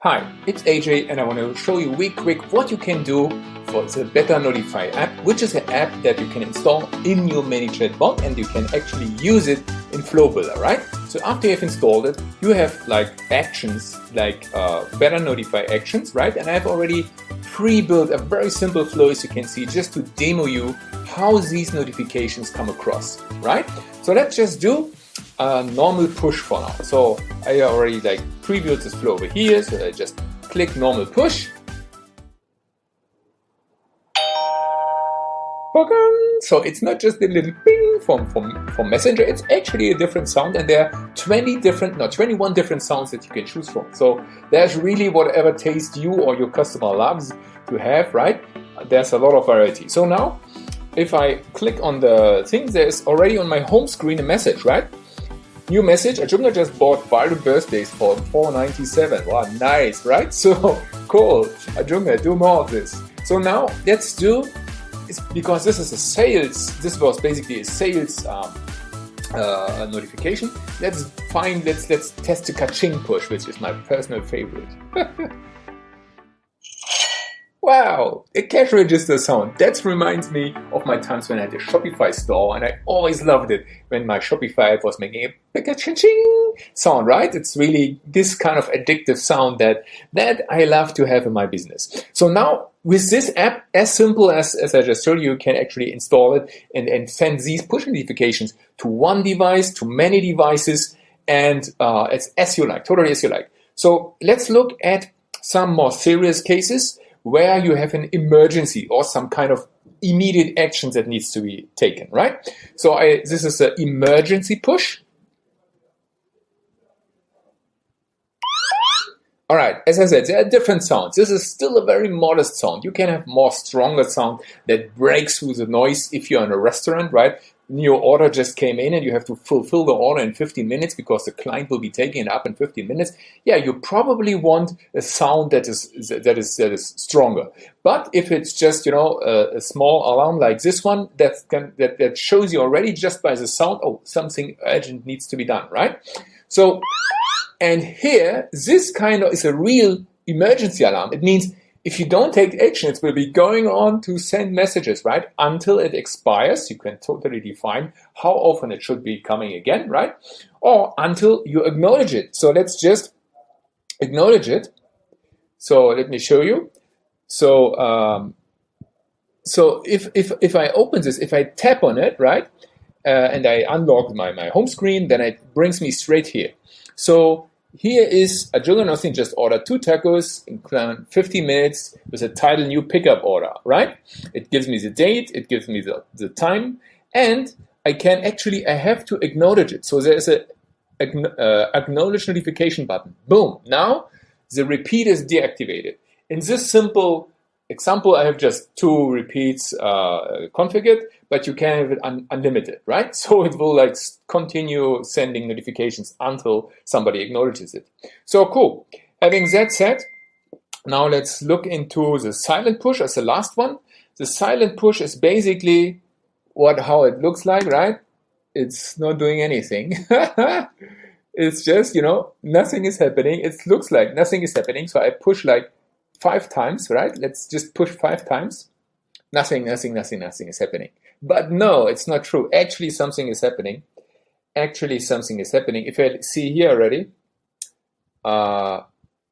Hi, it's AJ and I want to show you real quick what you can do for the Better Notify app, which is an app that you can install in your Manychat bot and you can actually use it in Flow Builder, right? So after you have installed it, you have like actions, like Better Notify actions, right? And I've already pre-built a very simple flow, as you can see, just to demo you how these notifications come across, right? So let's just do a normal push for now. So I already like previewed this flow over here, so I just click normal push. So it's not just a little ping from Messenger, it's actually a different sound, and there are 21 different sounds that you can choose from. So there's really whatever taste you or your customer loves to have, right? There's a lot of variety. So now, if I click on the thing, there's already on my home screen a message, right? New message, Ajunga just bought viral birthdays for $4.97. Wow, nice, right? So cool, Ajunga, do more of this. So now let's do, because this is a sales, this was basically a sales notification. Let's test the ka-ching push, which is my personal favorite. Wow, a cash register sound. That reminds me of my times when I had a Shopify store, and I always loved it when my Shopify was making a ka-ching sound, right? It's really this kind of addictive sound that I love to have in my business. So now with this app, as simple as I just showed you, you can actually install it and send these push notifications to one device, to many devices, and it's as you like, totally as you like. So let's look at some more serious cases where you have an emergency or some kind of immediate action that needs to be taken, right? So this is an emergency push. All right, as I said, there are different sounds. This is still a very modest sound. You can have more stronger sound that breaks through the noise if you're in a restaurant, right? Your order just came in and you have to fulfill the order in 15 minutes because the client will be taking it up in 15 minutes. Yeah, you probably want a sound that is stronger. But if it's just, a small alarm like this one, that shows you already just by the sound, oh, something urgent needs to be done, right? So, and here, this kind of is a real emergency alarm. It means if you don't take action, it will be going on to send messages, right? Until it expires. You can totally define how often it should be coming again, right? Or until you acknowledge it. So let's just acknowledge it. So let me show you. So if I open this, if I tap on it, right, and I unlock my home screen, then it brings me straight here. So here is Ajunga Nothing just ordered 2 tacos in 15 minutes with a title new pickup order, right? It gives me the date, it gives me the time, and I have to acknowledge it. So there's a acknowledge notification button. Boom. Now the repeat is deactivated. In this simple example, I have just 2 repeats configured, but you can have it unlimited, right? So it will like continue sending notifications until somebody acknowledges it. So cool. Having that said, now let's look into the silent push as the last one. The silent push is basically how it looks like, right? It's not doing anything. It's just, nothing is happening. It looks like nothing is happening. So I push like 5 times, right? Let's just push 5 times. Nothing is happening. But no, it's not true. Actually, something is happening. If I see here already,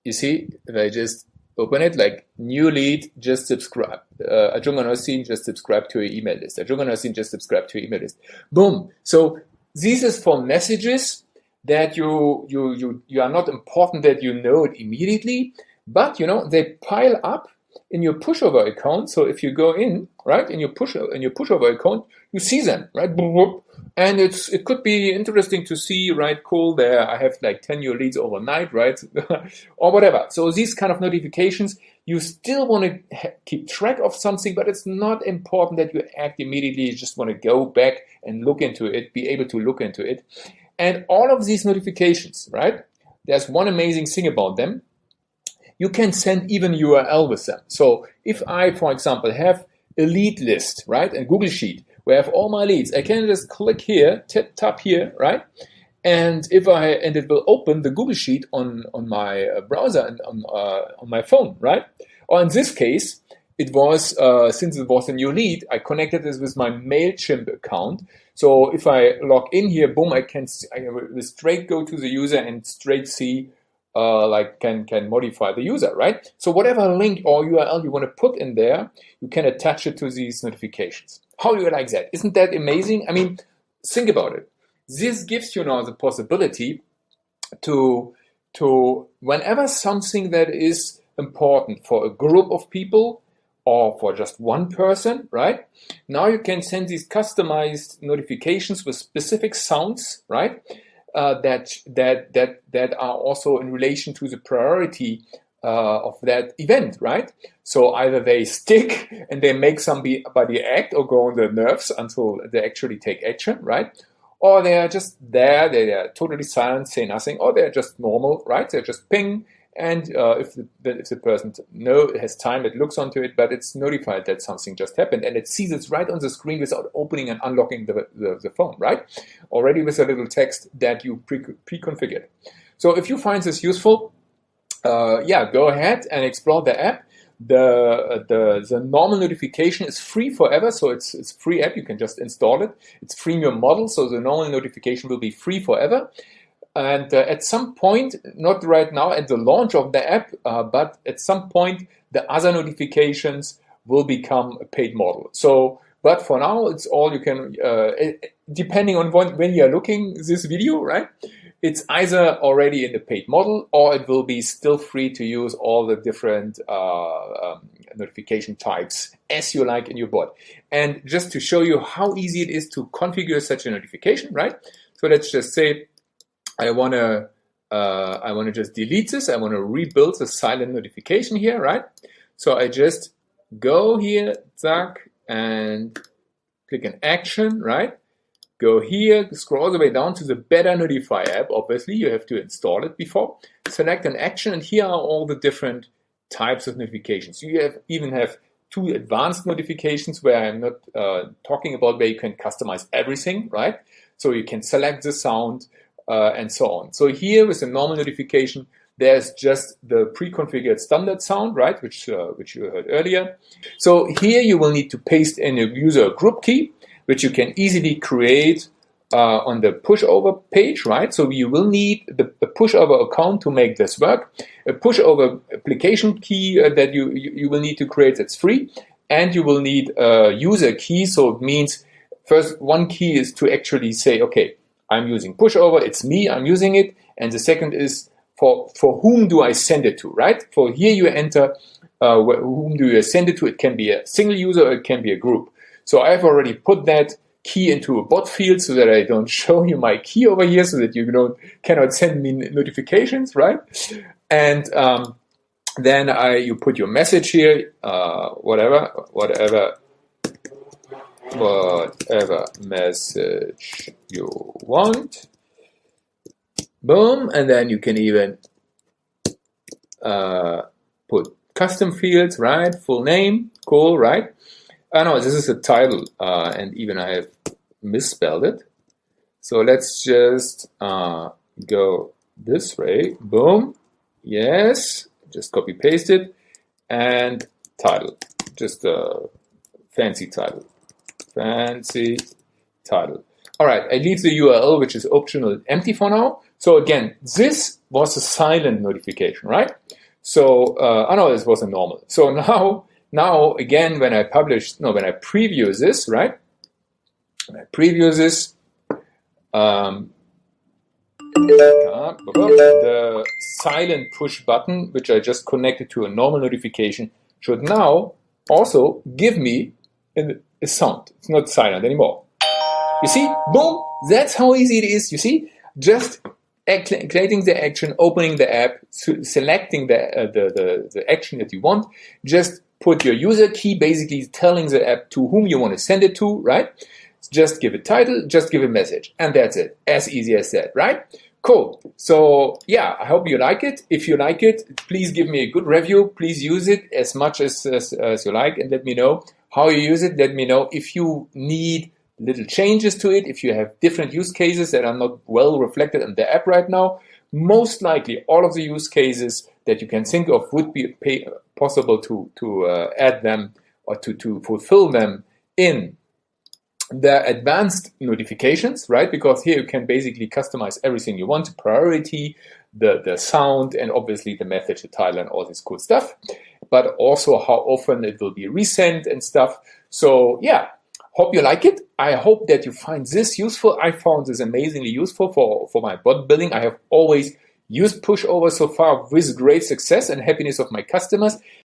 you see, if I just open it, like new lead, just subscribe. Ajunga Nothing, just subscribe to your email list. Ajunga Nothing, just subscribe to your email list. Boom. So this is for messages that you are not important that you know it immediately, but they pile up in your Pushover account. So if you go in, right, in your Pushover account, you see them, right? And it could be interesting to see, right? Cool, there I have like 10 new leads overnight, right? Or whatever. So these kind of notifications, you still want to keep track of something, but it's not important that you act immediately. You just want to go back and look into it, be able to look into it. And all of these notifications, right? There's one amazing thing about them. You can send even URL with them. So if I, for example, have a lead list, right, in Google Sheet, where I have all my leads, I can just click here, tap here, right, and it will open the Google Sheet on my browser and on my phone, right? Or in this case, it was since it was a new lead, I connected this with my Mailchimp account. So if I log in here, boom, I will straight go to the user and straight see can modify the user, right? So whatever link or URL you want to put in there, you can attach it to these notifications. How do you like that? Isn't that amazing? I mean, think about it. This gives you now the possibility to whenever something that is important for a group of people or for just one person, right? Now you can send these customized notifications with specific sounds, right? That are also in relation to the priority of that event, right? So either they stick and they make somebody act or go on their nerves until they actually take action, right? Or they are just there, they are totally silent, say nothing, or they're just normal, right? They're just ping, and if the person has time, it looks onto it, but it's notified that something just happened, and it sees it right on the screen without opening and unlocking the phone, right? Already with a little text that you pre-configured. So if you find this useful, go ahead and explore the app. The normal notification is free forever, so it's a free app. You can just install it. It's freemium model, so the normal notification will be free forever. And at some point, not right now at the launch of the app, but at some point, the other notifications will become a paid model. So, but for now, it's all you can, depending on when you are looking this video, right? It's either already in the paid model or it will be still free to use all the different notification types as you like in your bot. And just to show you how easy it is to configure such a notification, right? So let's just say I want to just delete this. I want to rebuild the silent notification here, right? So I just go here, zack, and click an action, right? Go here, scroll all the way down to the Better Notify app. Obviously, you have to install it before. Select an action, and here are all the different types of notifications. You even have two advanced notifications where I'm not talking about, where you can customize everything, right? So you can select the sound and so on. So here with the normal notification, there's just the pre-configured standard sound, right, which you heard earlier. So here you will need to paste in a user group key, which you can easily create on the Pushover page, right? So you will need the Pushover account to make this work. A Pushover application key that you will need to create that's free, and you will need a user key. So it means first one key is to actually say, okay, I'm using Pushover, it's me, I'm using it, and the second is for whom do I send it to, right? For here you enter whom do you send it to. It can be a single user or it can be a group. So I've already put that key into a bot field so that I don't show you my key over here, so that you cannot send me notifications, right? And then you put your message here, whatever message you want. Boom, and then you can even put custom fields, right? Full name, cool, right? No, this is a title, and even I have misspelled it. So let's just go this way. Boom. Yes. Just copy paste it. And title. Just a fancy title. Fancy title. All right. I leave the URL, which is optional, empty for now. So again, this was a silent notification, right? So, no, this was a normal. So now again, when I preview this, right? When I preview this, the silent push button, which I just connected to a normal notification, should now also give me a sound. It's not silent anymore. You see? Boom! That's how easy it is. You see? Just creating the action, opening the app, selecting the action that you want. Just put your user key, basically telling the app to whom you want to send it to, right? Just give a title, just give a message, and that's it. As easy as that, right? Cool. So yeah, I hope you like it. If you like it, please give me a good review. Please use it as much as you like, and let me know how you use it. Let me know if you need little changes to it, if you have different use cases that are not well reflected in the app right now, most likely all of the use cases that you can think of would be possible to add them or to fulfill them in the advanced notifications, right? Because here you can basically customize everything you want, priority, the sound, and obviously the message, the title, and all this cool stuff. But also how often it will be resent and stuff. So yeah, hope you like it. I hope that you find this useful. I found this amazingly useful for my bot building. I have always used Pushover so far with great success and happiness of my customers.